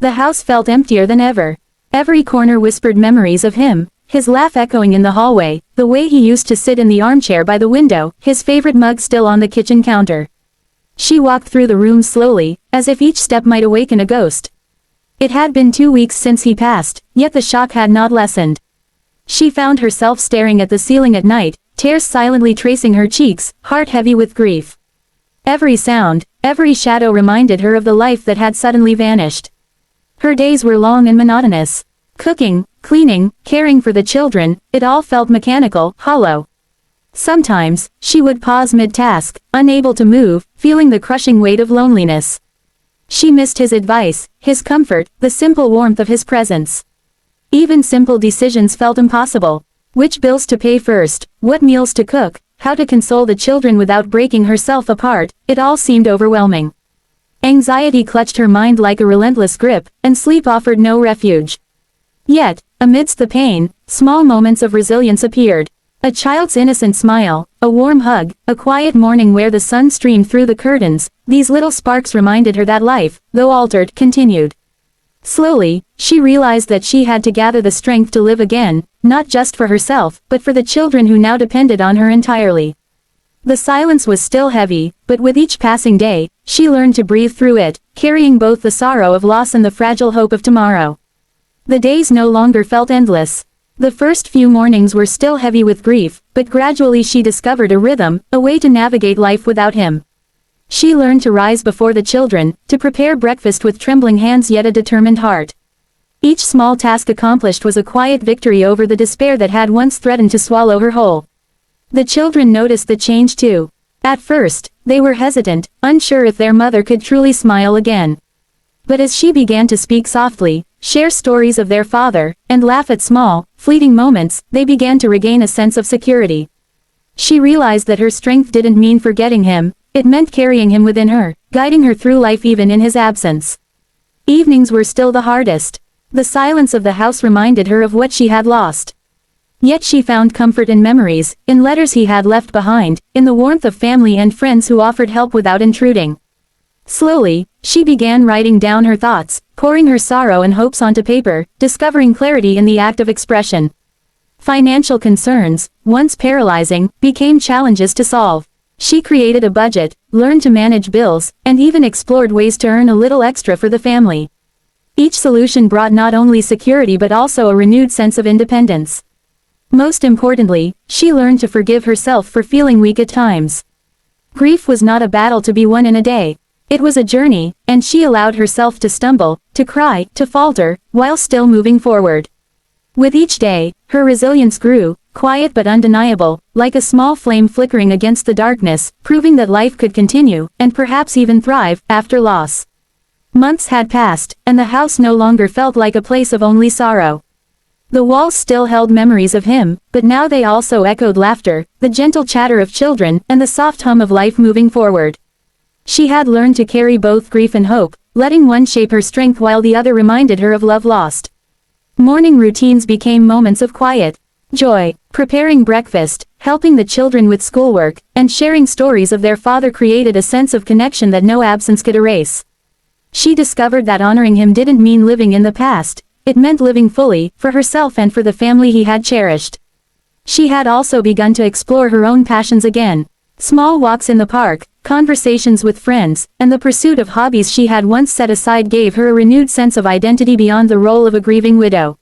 The house felt emptier than ever. Every corner whispered memories of him, his laugh echoing in the hallway, the way he used to sit in the armchair by the window, his favorite mug still on the kitchen counter. She walked through the room slowly, as if each step might awaken a ghost. It had been 2 weeks since he passed, yet the shock had not lessened. She found herself staring at the ceiling at night, tears silently tracing her cheeks, heart heavy with grief. Every sound, every shadow reminded her of the life that had suddenly vanished. Her days were long and monotonous. Cooking, cleaning, caring for the children, it all felt mechanical, hollow. Sometimes, she would pause mid-task, unable to move, feeling the crushing weight of loneliness. She missed his advice, his comfort, the simple warmth of his presence. Even simple decisions felt impossible. Which bills to pay first, what meals to cook, how to console the children without breaking herself apart, it all seemed overwhelming. Anxiety clutched her mind like a relentless grip, and sleep offered no refuge. Yet, amidst the pain, small moments of resilience appeared. A child's innocent smile, a warm hug, a quiet morning where the sun streamed through the curtains, these little sparks reminded her that life, though altered, continued. Slowly, she realized that she had to gather the strength to live again, not just for herself, but for the children who now depended on her entirely. The silence was still heavy, but with each passing day, she learned to breathe through it, carrying both the sorrow of loss and the fragile hope of tomorrow. The days no longer felt endless. The first few mornings were still heavy with grief, but gradually she discovered a rhythm, a way to navigate life without him. She learned to rise before the children, to prepare breakfast with trembling hands yet a determined heart. Each small task accomplished was a quiet victory over the despair that had once threatened to swallow her whole. The children noticed the change too. At first, they were hesitant, unsure if their mother could truly smile again. But as she began to speak softly, share stories of their father, and laugh at small, fleeting moments, they began to regain a sense of security. She realized that her strength didn't mean forgetting him, it meant carrying him within her, guiding her through life even in his absence. Evenings were still the hardest. The silence of the house reminded her of what she had lost. Yet she found comfort in memories, in letters he had left behind, in the warmth of family and friends who offered help without intruding. Slowly, she began writing down her thoughts, pouring her sorrow and hopes onto paper, discovering clarity in the act of expression. Financial concerns, once paralyzing, became challenges to solve. She created a budget, learned to manage bills, and even explored ways to earn a little extra for the family. Each solution brought not only security but also a renewed sense of independence. Most importantly, she learned to forgive herself for feeling weak at times. Grief was not a battle to be won in a day. It was a journey, and she allowed herself to stumble, to cry, to falter, while still moving forward. With each day, her resilience grew, quiet but undeniable, like a small flame flickering against the darkness, proving that life could continue, and perhaps even thrive, after loss. Months had passed, and the house no longer felt like a place of only sorrow. The walls still held memories of him, but now they also echoed laughter, the gentle chatter of children, and the soft hum of life moving forward. She had learned to carry both grief and hope, letting one shape her strength while the other reminded her of love lost. Morning routines became moments of quiet joy. Preparing breakfast, helping the children with schoolwork, and sharing stories of their father created a sense of connection that no absence could erase. She discovered that honoring him didn't mean living in the past, it meant living fully, for herself and for the family he had cherished. She had also begun to explore her own passions again. Small walks in the park, conversations with friends, and the pursuit of hobbies she had once set aside gave her a renewed sense of identity beyond the role of a grieving widow.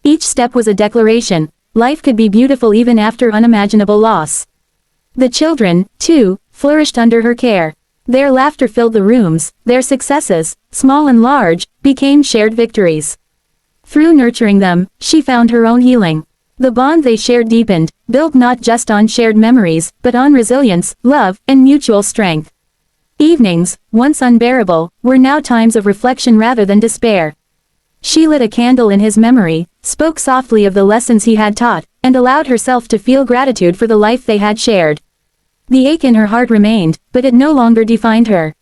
Each step was a declaration: life could be beautiful even after unimaginable loss. The children, too, flourished under her care. Their laughter filled the rooms, their successes, small and large, became shared victories. Through nurturing them, she found her own healing. The bond they shared deepened, built not just on shared memories, but on resilience, love, and mutual strength. Evenings, once unbearable, were now times of reflection rather than despair. She lit a candle in his memory, spoke softly of the lessons he had taught, and allowed herself to feel gratitude for the life they had shared. The ache in her heart remained, but it no longer defined her.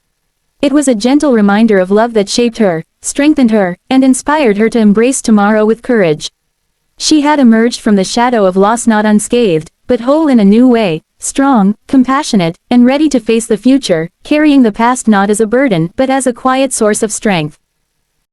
It was a gentle reminder of love that shaped her, strengthened her, and inspired her to embrace tomorrow with courage. She had emerged from the shadow of loss not unscathed, but whole in a new way, strong, compassionate, and ready to face the future, carrying the past not as a burden but as a quiet source of strength.